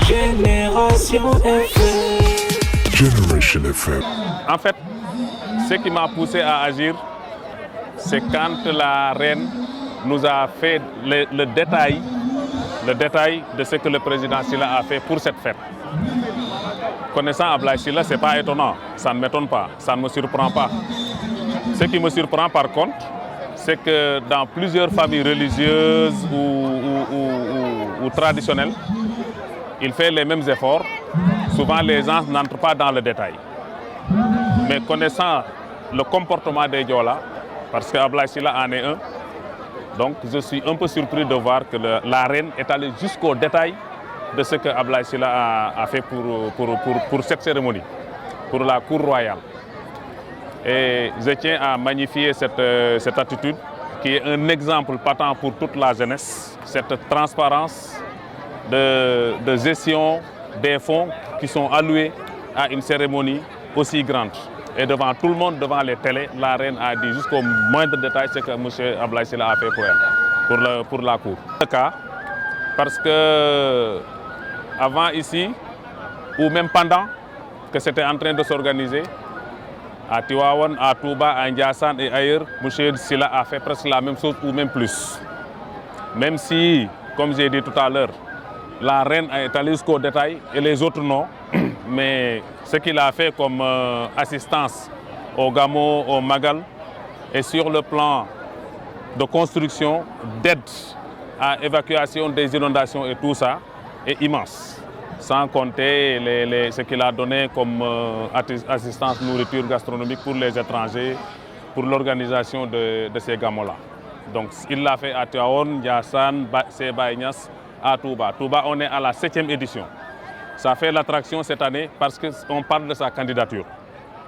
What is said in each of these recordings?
Génération FM. Generation FM. En fait, ce qui m'a poussé à agir, c'est quand la reine nous a fait le détail de ce que le président Sylla a fait pour cette fête. Connaissant Ablaye Sylla, ce n'est pas étonnant, ça ne m'étonne pas, ça ne me surprend pas. Ce qui me surprend par contre, c'est que dans plusieurs familles religieuses ou traditionnelles, il fait les mêmes efforts. Souvent, les gens n'entrent pas dans le détail. Mais connaissant le comportement des Diola, parce que Ablaye Sylla en est un, donc je suis un peu surpris de voir que la reine est allée jusqu'au détail de ce que Ablaye Sylla a fait pour cette cérémonie, pour la cour royale. Et je tiens à magnifier cette attitude qui est un exemple patent pour toute la jeunesse, cette transparence de gestion des fonds qui sont alloués à une cérémonie aussi grande. Et devant tout le monde, devant les télés, la reine a dit jusqu'au moindre détail ce que M. Ablaye Sylla a fait pour elle, pour la cour. Le cas, parce que avant ici, ou même pendant que c'était en train de s'organiser, à Tivaouane, à Touba, à Ndiassane et ailleurs, M. Sylla a fait presque la même chose ou même plus. Même si, comme j'ai dit tout à l'heure, la reine est allée jusqu'au détail et les autres non. Mais ce qu'il a fait comme assistance au Gamo, au Magal, et sur le plan de construction, d'aide à l'évacuation des inondations et tout ça, est immense. Sans compter ce qu'il a donné comme assistance nourriture gastronomique pour les étrangers, pour l'organisation de ces Gamos-là. Donc il l'a fait à Tivaouane, Ndiassane, Seba Ignace, à Touba. Touba, on est à la 7e édition. Ça fait l'attraction cette année parce qu'on parle de sa candidature.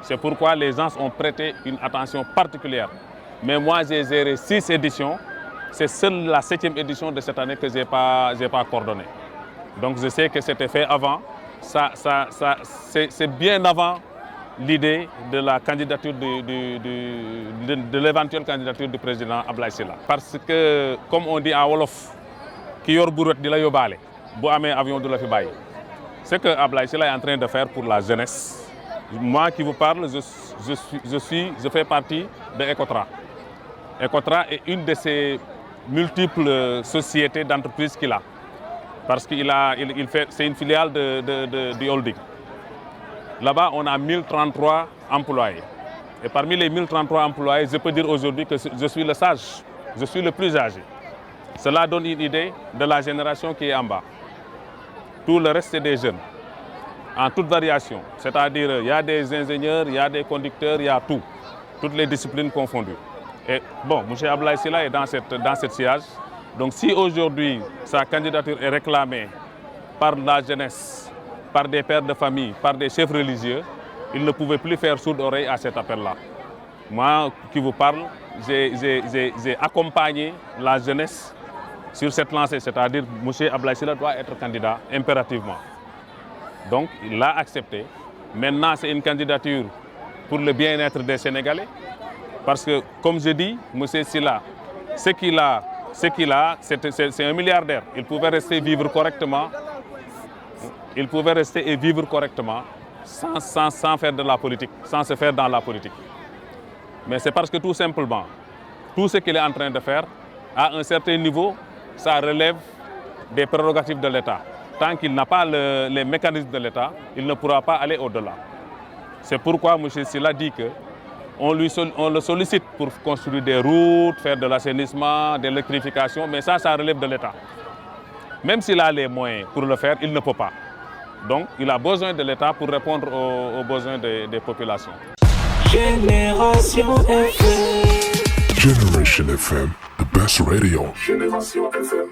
C'est pourquoi les gens ont prêté une attention particulière. Mais moi, j'ai géré 6 éditions. C'est seule la 7e édition de cette année que je n'ai pas coordonnée. Donc je sais que c'était fait avant. C'est bien avant l'idée de la candidature de l'éventuelle candidature du président Ablaye Sylla. Parce que, comme on dit à Wolof, qui yor bourouette di la yobale, bu amé avion de la fi baye. Ce que Ablaye Sylla est en train de faire pour la jeunesse. Moi qui vous parle, je fais partie de Ecotra. Ecotra est une de ces multiples sociétés d'entreprises qu'il a. Parce qu'il c'est une filiale du holding. Là-bas, on a 1033 employés. Et parmi les 1033 employés, je peux dire aujourd'hui que je suis le sage, je suis le plus âgé. Cela donne une idée de la génération qui est en bas. Tout le reste, c'est des jeunes, en toute variation. C'est-à-dire, il y a des ingénieurs, il y a des conducteurs, il y a tout, toutes les disciplines confondues. Et bon, M. Ablaye Sylla est dans cette sillage. Donc si aujourd'hui, sa candidature est réclamée par la jeunesse, par des pères de famille, par des chefs religieux, il ne pouvait plus faire sourde oreille à cet appel-là. Moi qui vous parle, j'ai accompagné la jeunesse sur cette lancée, c'est-à-dire M. Ablaye Sylla doit être candidat impérativement. Donc il l'a accepté. Maintenant, c'est une candidature pour le bien-être des Sénégalais. Parce que, comme je dis, M. Sylla, ce qu'il a, c'est un milliardaire. Il pouvait rester vivre correctement. Il pouvait rester et vivre correctement sans faire de la politique, sans se faire dans la politique. Mais c'est parce que tout simplement, tout ce qu'il est en train de faire, à un certain niveau, ça relève des prérogatives de l'État. Tant qu'il n'a pas les mécanismes de l'État, il ne pourra pas aller au-delà. C'est pourquoi M. Sylla dit qu'on le sollicite pour construire des routes, faire de l'assainissement, de l'électrification, mais ça relève de l'État. Même s'il a les moyens pour le faire, il ne peut pas. Donc, il a besoin de l'État pour répondre aux besoins des populations. Génération FM. Generation FM, the best radio. Génération FM.